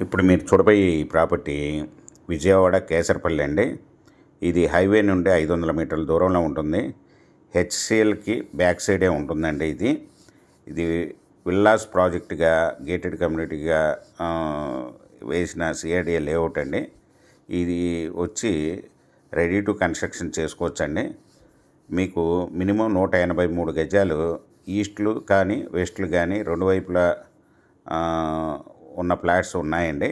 ఇప్పుడు మీరు చూడబోయే ఈ ప్రాపర్టీ విజయవాడ కేసరపల్లి అండి. ఇది హైవే నుండి 500 మీటర్ల దూరంలో ఉంటుంది. హెచ్సిఎల్కి బ్యాక్ సైడే ఉంటుందండి. ఇది విల్లాస్ ప్రాజెక్టుగా గేటెడ్ కమ్యూనిటీగా వేసిన సిఆర్డిఏ లేఅవుట్ అండి. ఇది వచ్చి రెడీ టు కన్స్ట్రక్షన్ చేసుకోవచ్చండి. మీకు మినిమం 183 గజాలు ఈస్ట్లు కానీ వెస్ట్లు కానీ రెండు వైపులా ఉన్న ఫ్లాట్స్ ఉన్నాయండి.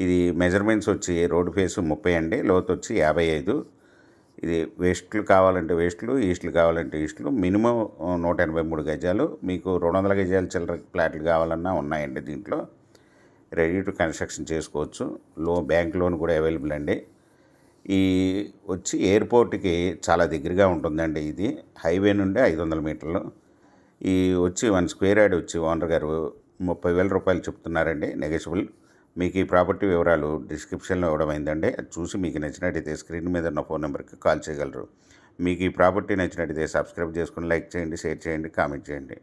ఇది మెజర్మెంట్స్ వచ్చి రోడ్ ఫేసు 30 అండి, లోతు వచ్చి 55. ఇది వెస్ట్లు కావాలంటే వెస్ట్లు, ఈస్ట్లు కావాలంటే ఈస్ట్లు. మినిమం 183 గజాలు. మీకు 200 గజాల చిల్లర ఫ్లాట్లు కావాలన్నా ఉన్నాయండి. దీంట్లో రెడీ టు కన్స్ట్రక్షన్ చేసుకోవచ్చు. బ్యాంక్ లోన్ కూడా అవైలబుల్ అండి. ఈ వచ్చి ఎయిర్పోర్ట్కి చాలా దగ్గరగా ఉంటుందండి. ఇది హైవే నుండి 500 మీటర్లు. ఈ వచ్చి 1 స్క్వేర్ యార్డ్ వచ్చి ఓనర్ గారు 30,000 రూపాయలు చెప్తున్నారండి, నెగోషియబుల్. మీకు ఈ ప్రాపర్టీ వివరాలు డిస్క్రిప్షన్లో ఇవ్వడమైందండి. అది చూసి మీకు నచ్చినట్టయితే స్క్రీన్ మీద ఉన్న ఫోన్ నెంబర్కి కాల్ చేయగలరు. మీకు ఈ ప్రాపర్టీ నచ్చినట్టయితే సబ్స్క్రైబ్ చేసుకుని లైక్ చేయండి, షేర్ చేయండి, కామెంట్ చేయండి.